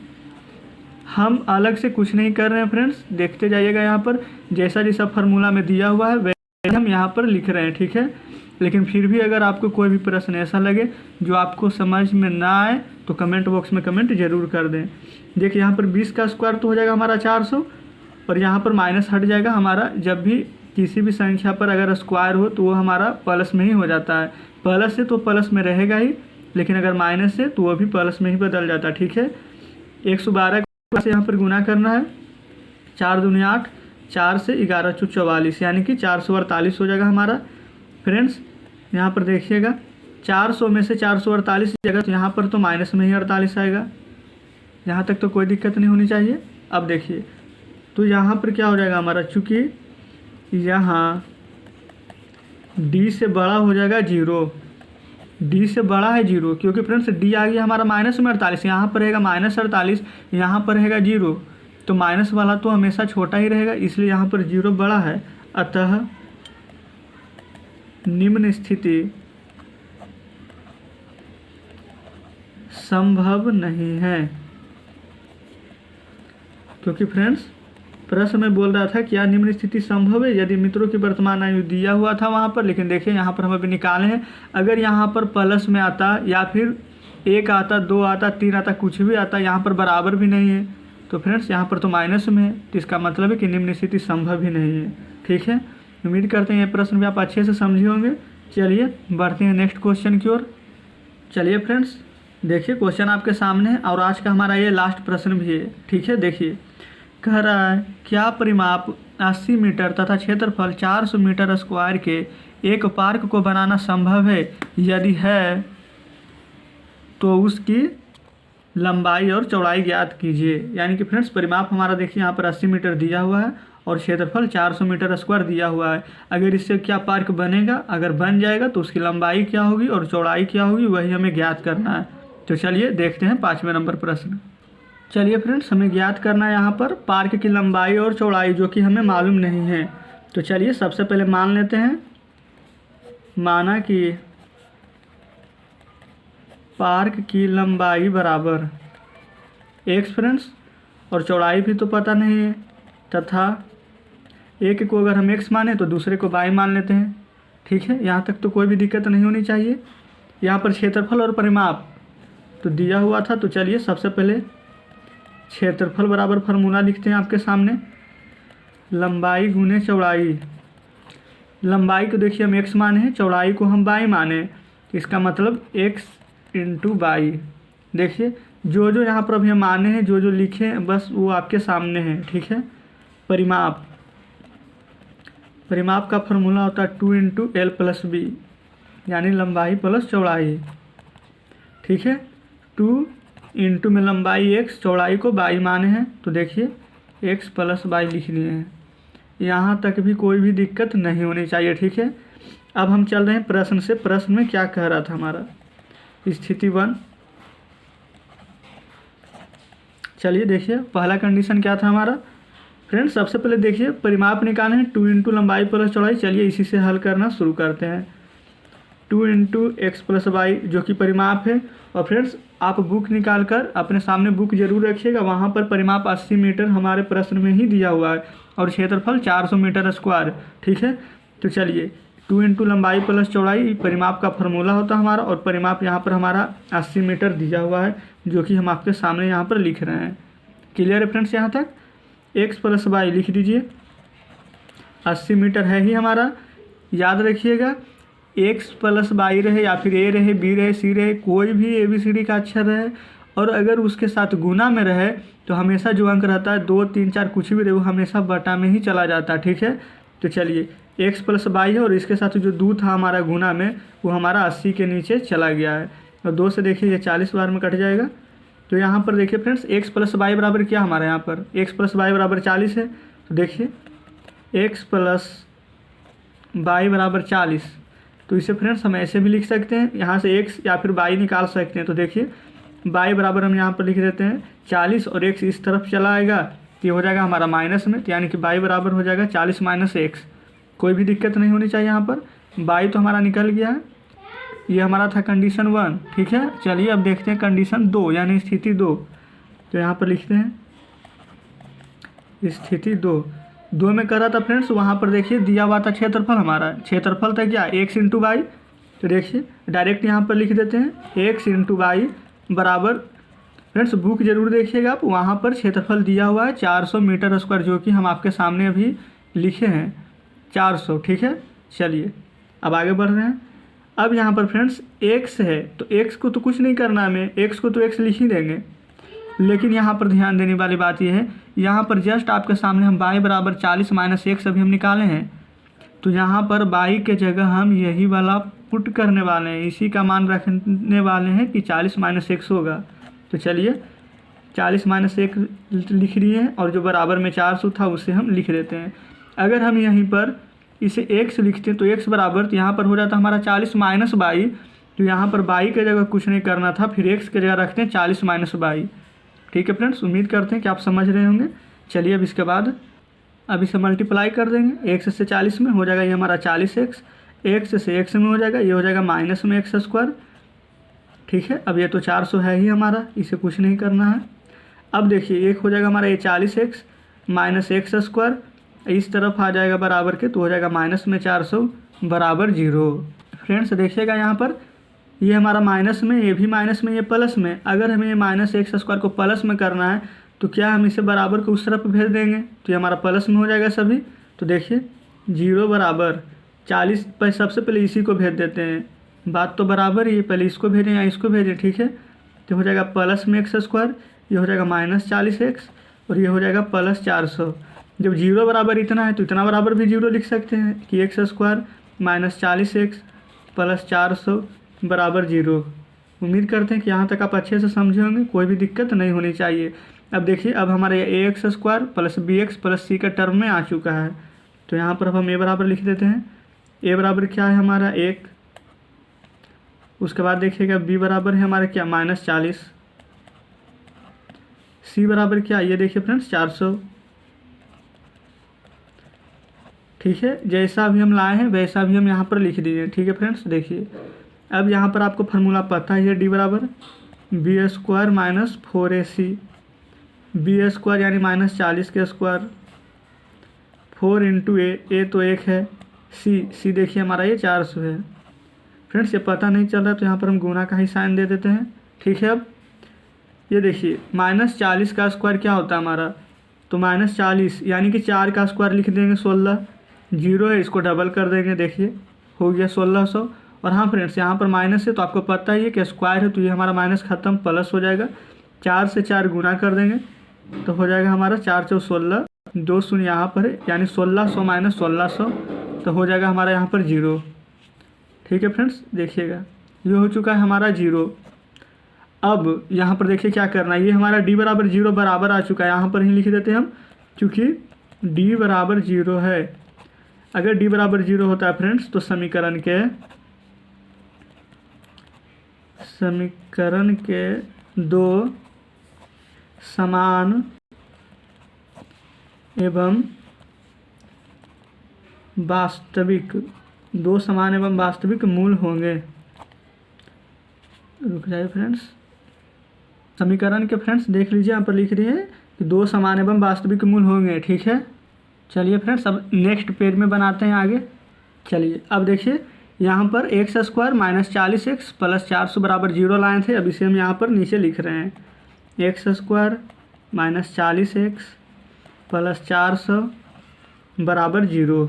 Speaker 1: हम अलग से कुछ नहीं कर रहे हैं फ्रेंड्स, देखते जाइएगा यहाँ पर जैसा जैसा फार्मूला में दिया हुआ है वैसे हम यहाँ पर लिख रहे हैं। ठीक है, लेकिन फिर भी अगर आपको कोई भी प्रश्न ऐसा लगे जो आपको समझ में ना आए तो कमेंट बॉक्स में कमेंट जरूर कर दें। देखिए यहाँ पर 20 का स्क्वायर तो हो जाएगा हमारा 400, और यहाँ पर माइनस हट जाएगा हमारा। जब भी किसी भी संख्या पर अगर स्क्वायर हो तो वो हमारा प्लस में ही हो जाता है, प्लस से तो प्लस में रहेगा ही, लेकिन अगर माइनस से तो वो भी प्लस में ही बदल जाता है। ठीक है, 112 से यहाँ पर गुना करना है, 4 दूनी 8, 4 से 11 चौक 44 यानी कि 448 हो जाएगा हमारा। फ्रेंड्स यहाँ पर देखिएगा 400 में से 448 जगह, तो यहाँ पर तो माइनस में ही 48 आएगा। यहाँ तक तो कोई दिक्कत नहीं होनी चाहिए। अब देखिए तो यहाँ पर क्या हो जाएगा हमारा, चूँकि यहाँ d से बड़ा हो जाएगा 0, d से बड़ा है 0, क्योंकि फ्रेंड्स d आ गया हमारा माइनस में 48, यहाँ पर रहेगा -48, यहाँ पर रहेगा 0, तो माइनस वाला तो हमेशा छोटा ही रहेगा, इसलिए यहाँ पर 0 बड़ा है। अतः निम्न स्थिति संभव नहीं है, क्योंकि फ्रेंड्स प्रश्न में बोल रहा था क्या निम्न स्थिति संभव है यदि मित्रों की वर्तमान आयु दिया हुआ था वहाँ पर, लेकिन देखिए यहाँ पर हम अभी निकाले हैं। अगर यहाँ पर प्लस में आता या फिर 1 आता, 2 आता, 3 आता, कुछ भी आता, यहाँ पर बराबर भी नहीं है, तो फ्रेंड्स यहाँ पर तो माइनस में है, तो इसका मतलब है कि निम्न स्थिति संभव ही नहीं है। ठीक है, उम्मीद करते हैं ये प्रश्न भी आप अच्छे से समझे होंगे। चलिए बढ़ते हैं नेक्स्ट क्वेश्चन की ओर। चलिए फ्रेंड्स देखिए क्वेश्चन आपके सामने है और आज का हमारा ये लास्ट प्रश्न भी है। ठीक है, देखिए कह रहा है क्या परिमाप 80 मीटर तथा क्षेत्रफल 400 मीटर स्क्वायर के एक पार्क को बनाना संभव है, यदि है तो उसकी लंबाई और चौड़ाई ज्ञात कीजिए। यानी कि फ्रेंड्स परिमाप हमारा देखिए यहाँ पर 80 मीटर दिया हुआ है और क्षेत्रफल 400 मीटर स्क्वायर दिया हुआ है। अगर इससे क्या पार्क बनेगा, अगर बन जाएगा तो उसकी लंबाई क्या होगी और चौड़ाई क्या होगी, वही हमें ज्ञात करना है। तो चलिए देखते हैं 5वें नंबर प्रश्न। चलिए फ्रेंड्स, हमें ज्ञात करना है यहाँ पर पार्क की लंबाई और चौड़ाई, जो कि हमें मालूम नहीं है। तो चलिए सबसे पहले मान लेते हैं, माना कि पार्क की लंबाई बराबर x फ्रेंड्स, और चौड़ाई भी तो पता नहीं है, तथा एक को अगर हम x माने तो दूसरे को y मान लेते हैं। ठीक है, यहाँ तक तो कोई भी दिक्कत नहीं होनी चाहिए। यहाँ पर क्षेत्रफल और परिमाप तो दिया हुआ था, तो चलिए सबसे पहले क्षेत्रफल बराबर फार्मूला लिखते हैं आपके सामने, लंबाई गुने चौड़ाई। लंबाई को देखिए हम x माने हैं, चौड़ाई को हम y माने, इसका मतलब x इंटू बाई। देखिए जो जो यहाँ पर अभी हम माने हैं, जो जो लिखे हैं, बस वो आपके सामने है। ठीक है, परिमाप का फॉर्मूला होता है 2 इंटू एल प्लस बी, यानी लंबाई प्लस चौड़ाई। ठीक है, 2 इंटू में लंबाई x, चौड़ाई को बाई माने हैं, तो देखिए x प्लस बाई लिखनी है। यहाँ तक भी कोई भी दिक्कत नहीं होनी चाहिए। ठीक है, अब हम चल रहे हैं प्रश्न से। प्रश्न में क्या कह रहा था हमारा, स्थिति 1। चलिए देखिए पहला कंडीशन क्या था हमारा फ्रेंड्स। सबसे पहले देखिए परिमाप निकाले हैं 2 इंटू लंबाई प्लस चौड़ाई। चलिए इसी से हल करना शुरू करते हैं। 2 इंटू एक्स प्लस वाई जो कि परिमाप है। और फ्रेंड्स आप बुक निकाल कर अपने सामने बुक जरूर रखिएगा, वहाँ पर परिमाप 80 मीटर हमारे प्रश्न में ही दिया हुआ है और क्षेत्रफल 400 मीटर स्क्वायर। ठीक है, तो चलिए 2 इंटू लंबाई प्लस चौड़ाई परिमाप का फार्मूला होता है हमारा, और परिमाप यहाँ पर हमारा 80 मीटर दिया हुआ है, जो कि हम आपके सामने यहाँ पर लिख रहे हैं। क्लियर है फ्रेंड्स यहाँ तक। एक्स प्लस वाई लिख दीजिए, 80 मीटर है ही हमारा। याद रखिएगा एक्स प्लस वाई रहे या फिर ए रहे, बी रहे, सी रहे, कोई भी ABCD का अक्षर रहे, और अगर उसके साथ गुना में रहे तो हमेशा जो अंक रहता है 2, 3, 4 कुछ भी रहे, वो हमेशा बटा में ही चला जाता है। ठीक है, तो चलिए एक्स प्लस वाई है और इसके साथ जो 2 था हमारा गुना में, वो हमारा 80 के नीचे चला गया है, और 2 से देखिए ये 40 बार में कट जाएगा। तो यहाँ पर देखिए फ्रेंड्स एक्स प्लस वाई बराबर क्या हमारा यहाँ पर एक्स प्लस वाई बराबर 40 है। तो देखिए एक्स प्लस वाई बराबर 40, तो इसे फ्रेंड्स हम ऐसे भी लिख सकते हैं, यहाँ से एक्स या फिर वाई निकाल सकते हैं। तो देखिए वाई बराबर हम यहाँ पर लिख देते हैं 40 और एक्स इस तरफ चला आएगा, तो ये हो जाएगा हमारा माइनस में, तो यानी कि वाई बराबर हो जाएगा 40 माइनस एक्स। कोई भी दिक्कत नहीं होनी चाहिए यहाँ पर। वाई तो हमारा निकल गया है, ये हमारा था कंडीशन 1। ठीक है, चलिए अब देखते हैं कंडीशन 2 यानी स्थिति 2। तो यहाँ पर लिखते हैं स्थिति 2 में करा था फ्रेंड्स, वहाँ पर देखिए दिया हुआ था क्षेत्रफल हमारा। क्षेत्रफल था क्या x इंटू वाई, तो देखिए डायरेक्ट यहाँ पर लिख देते हैं x इंटू वाई बराबर, फ्रेंड्स बुक जरूर देखिएगा आप, वहाँ पर क्षेत्रफल दिया हुआ है 400 मीटर स्क्वायर, जो कि हम आपके सामने अभी लिखे हैं 400। ठीक है, चलिए अब आगे बढ़ रहे हैं। अब यहाँ पर फ्रेंड्स x है, तो x को तो कुछ नहीं करना है, हमें x को तो x लिख ही देंगे, लेकिन यहाँ पर ध्यान देने वाली बात यह है, यहाँ पर जस्ट आपके सामने हम y बराबर 40 माइनस एक्स अभी हम निकाले हैं, तो यहाँ पर y के जगह हम यही वाला पुट करने वाले हैं, इसी का मान रखने वाले हैं कि 40 माइनस एक्स होगा। तो चलिए 40 माइनस एक लिख लिए हैं, और जो बराबर में 400 था उसे हम लिख देते हैं। अगर हम यहीं पर इसे x लिखते हैं तो x बराबर, तो यहाँ पर हो जाता हमारा 40 माइनस वाई, तो यहाँ पर y के जगह कुछ नहीं करना था, फिर x के जगह रखते हैं 40 माइनस वाई। ठीक है फ्रेंड्स, उम्मीद करते हैं कि आप समझ रहे होंगे। चलिए अब इसके बाद अब इसे मल्टीप्लाई कर देंगे, x से 40 में हो जाएगा ये हमारा 40x, x से x में हो जाएगा, ये हो जाएगा माइनस में x स्क्वायर। ठीक है, अब ये तो 400 है ही हमारा, इसे कुछ नहीं करना है। अब देखिए एक हो जाएगा हमारा ये 40x माइनस एक्स स्क्वायर, इस तरफ आ जाएगा बराबर के, तो हो जाएगा माइनस में 400 बराबर 0। फ्रेंड्स देखिएगा यहाँ पर ये हमारा माइनस में, ये भी माइनस में, ये प्लस में। अगर हमें ये माइनस एक्स स्क्वायर को प्लस में करना है तो क्या हम इसे बराबर को उस तरफ भेज देंगे, तो ये हमारा प्लस में हो जाएगा सभी। तो देखिए 0 बराबर 40 पर सबसे पहले इसी को भेज देते हैं, बात तो बराबर ही, पहले इसको भेजें या इसको भेजें। ठीक है, तो हो जाएगा प्लस में एक्स स्क्वायर, ये हो जाएगा माइनस 40x, और ये हो जाएगा प्लस 400। जब 0 बराबर इतना है तो इतना बराबर भी 0 लिख सकते हैं कि x square minus 40x plus 400 बराबर 0। उम्मीद करते हैं कि यहाँ तक आप अच्छे से समझे होंगे, कोई भी दिक्कत नहीं होनी चाहिए। अब देखिए अब हमारे A X square plus B X plus C का टर्म में आ चुका है, तो यहाँ पर अब हम ए बराबर लिख देते हैं। ए बराबर क्या है हमारा 1 उसके बाद देखिएगा बी बराबर है हमारा क्या -40, सी बराबर क्या ये देखिए फ्रेंड्स 400। ठीक है, जैसा भी हम लाए हैं वैसा भी हम यहाँ पर लिख दिए। ठीक है फ्रेंड्स, देखिए अब यहाँ पर आपको फार्मूला पता है डी बराबर b² माइनस 4ac, b² यानी -40 के स्क्वायर, 4 इंटू ए तो 1 है, सी देखिए हमारा ये 400 है। फ्रेंड्स ये पता नहीं चल रहा तो यहाँ पर हम गुना का ही साइन दे देते हैं। ठीक है, अब ये देखिए -40 का स्क्वायर क्या होता है हमारा, तो -40 यानी कि 4 का स्क्वायर लिख देंगे 16, जीरो है इसको डबल कर देंगे, देखिए हो गया 1600। और हाँ फ्रेंड्स यहाँ पर माइनस है तो आपको पता ही है कि स्क्वायर है तो ये हमारा माइनस खत्म, प्लस हो जाएगा, 4 से 4 गुना कर देंगे तो हो जाएगा हमारा 4 × 4 = 16, 2 शून्य यहाँ पर है यानी 1600 माइनस 1600 तो हो जाएगा हमारा यहाँ पर 0। ठीक है फ्रेंड्स, देखिएगा ये हो चुका है हमारा 0। अब यहाँ पर देखिए क्या करना है, ये हमारा डी बराबर 0 बराबर आ चुका है, यहाँ पर ही लिख देते हैं हम, क्योंकि डी बराबर 0 है। अगर डी बराबर 0 होता है फ्रेंड्स तो समीकरण के दो समान एवं वास्तविक मूल होंगे। रुक जाइए फ्रेंड्स, समीकरण के फ्रेंड्स देख लीजिए यहाँ पर लिख रही है कि 2 समान एवं वास्तविक मूल होंगे। ठीक है, चलिए फ्रेंड्स अब नेक्स्ट पेज में बनाते हैं आगे। चलिए अब देखिए यहाँ पर x² -40x + 400 बराबर 0 लाए थे, अब इसे हम यहाँ पर नीचे लिख रहे हैं, x² -40x + 400 बराबर 0।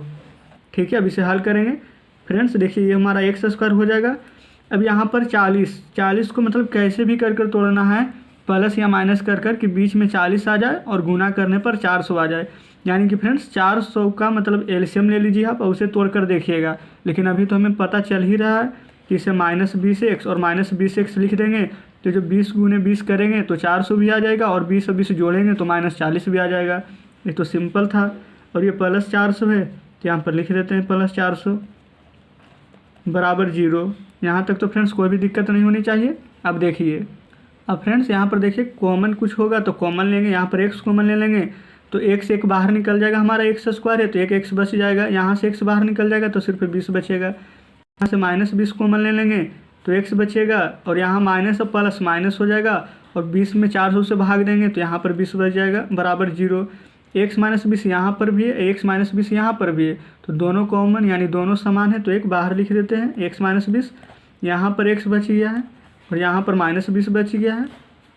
Speaker 1: ठीक है, अब इसे हल करेंगे फ्रेंड्स, देखिए ये हमारा x² हो जाएगा। अब यहाँ पर 40 को मतलब कैसे भी कर कर तोड़ना है, प्लस या माइनस कर कि बीच में 40 आ जाए और गुना करने पर 400 आ जाए, यानी कि फ्रेंड्स 400 का मतलब एलसीएम ले लीजिए आप और उसे तोड़ कर देखिएगा। लेकिन अभी तो हमें पता चल ही रहा है कि इसे -20x और -20x लिख देंगे तो जो 20 × 20 करेंगे तो 400 भी आ जाएगा और 20 और 20 जोड़ेंगे तो -40 भी आ जाएगा। ये तो सिंपल था। और ये +400 है तो यहाँ पर लिख देते हैं +400 बराबर 0। यहाँ तक तो फ्रेंड्स कोई भी दिक्कत नहीं होनी चाहिए। अब देखिए, अब फ्रेंड्स यहाँ पर देखिए कॉमन कुछ होगा तो कॉमन लेंगे, यहाँ पर x कॉमन ले लेंगे तो x एक बाहर निकल जाएगा, हमारा x² है तो एक x बच जाएगा, यहाँ से x बाहर निकल जाएगा तो सिर्फ 20 बचेगा, यहाँ से -20 कॉमन ले लेंगे तो x बचेगा और यहाँ माइनस और प्लस माइनस हो जाएगा और 20 में 400 से भाग देंगे तो यहाँ पर 20 बच जाएगा बराबर 0। x -20 यहाँ पर भी है, x -20 यहाँ पर भी है तो दोनों कॉमन यानी दोनों समान है तो एक बाहर लिख देते हैं x -20, यहाँ पर x बच गया है और यहाँ पर -20 बच गया है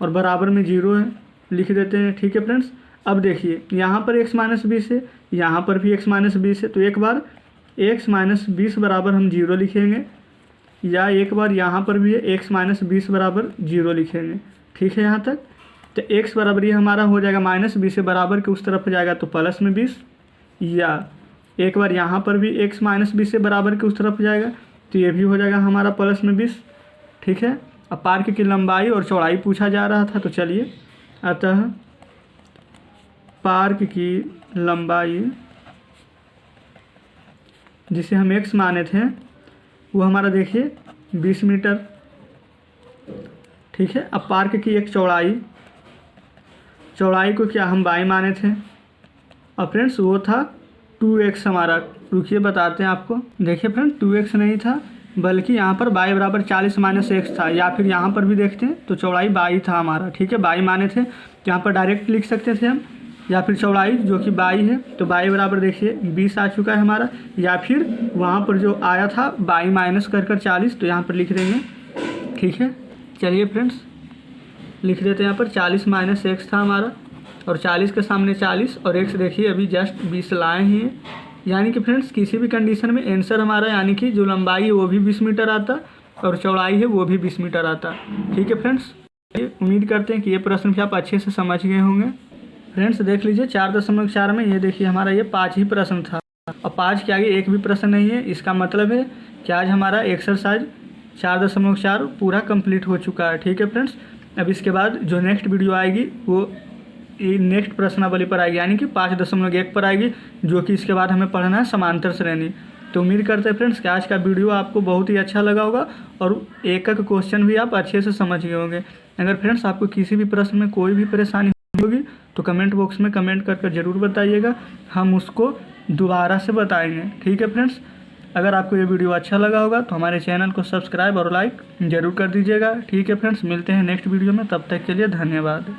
Speaker 1: और बराबर में 0 है, लिख देते हैं। ठीक है फ्रेंड्स, अब देखिए यहाँ पर x -20 है, यहाँ पर भी x -20 है तो एक बार x -20 बराबर हम 0 लिखेंगे या एक बार यहाँ पर भी है x -20 बराबर 0 लिखेंगे। ठीक है, यहाँ तक तो x बराबर ये हमारा हो जाएगा -20 से बराबर के उस तरफ जाएगा तो प्लस में 20, या एक बार यहाँ पर भी x -20 से बराबर के उस तरफ जाएगा तो ये भी हो जाएगा हमारा प्लस में 20। ठीक है, अब पार्क की लंबाई और चौड़ाई पूछा जा रहा था तो चलिए, अतः पार्क की लंबाई जिसे हम x माने थे वो हमारा देखिए 20 मीटर। ठीक है, अब पार्क की एक चौड़ाई को क्या हम y माने थे और फ्रेंड्स वो था 2x हमारा। रुकिए बताते हैं आपको, देखिए फ्रेंड 2x नहीं था बल्कि यहाँ पर y बराबर 40 - x था, या फिर यहाँ पर भी देखते हैं तो चौड़ाई y था हमारा। ठीक है, y माने थे तो यहाँ पर डायरेक्ट लिख सकते थे हम, या फिर चौड़ाई जो कि y है तो y बराबर देखिए 20 आ चुका है हमारा, या फिर वहाँ पर जो आया था y माइनस कर 40 तो यहाँ पर लिख देंगे। ठीक है, चलिए फ्रेंड्स लिख देते हैं यहाँ पर 40 - x था हमारा और 40 के सामने 40 और x देखिए अभी जस्ट 20 लाए ही हैं, यानी कि फ्रेंड्स किसी भी कंडीशन में आंसर हमारा यानी कि जो लंबाई है वो भी 20 मीटर आता और चौड़ाई है वो भी 20 मीटर आता। ठीक है फ्रेंड्स, उम्मीद करते हैं कि ये प्रश्न भी आप अच्छे से समझ गए होंगे। फ्रेंड्स देख लीजिए 4.4 में ये देखिए हमारा ये 5 ही प्रश्न था और 5 के आगे एक भी प्रश्न नहीं है। इसका मतलब है कि आज हमारा एक्सरसाइज 4.4 पूरा कंप्लीट हो चुका है। ठीक है फ्रेंड्स, अब इसके बाद जो नेक्स्ट वीडियो आएगी वो नेक्स्ट प्रश्नावली पर आएगी, यानी कि 5.1 पर आएगी, जो कि इसके बाद हमें पढ़ना है समांतर श्रेणी। तो उम्मीद करते हैं फ्रेंड्स कि आज का वीडियो आपको बहुत ही अच्छा लगा होगा और एक एक क्वेश्चन भी आप अच्छे से समझ गए होंगे। अगर फ्रेंड्स आपको किसी भी प्रश्न में कोई भी परेशानी होगी तो कमेंट बॉक्स में कमेंट करके ज़रूर बताइएगा, हम उसको दोबारा से बताएंगे। ठीक है फ्रेंड्स, अगर आपको ये वीडियो अच्छा लगा होगा तो हमारे चैनल को सब्सक्राइब और लाइक ज़रूर कर दीजिएगा। ठीक है फ्रेंड्स, मिलते हैं नेक्स्ट वीडियो में, तब तक के लिए धन्यवाद।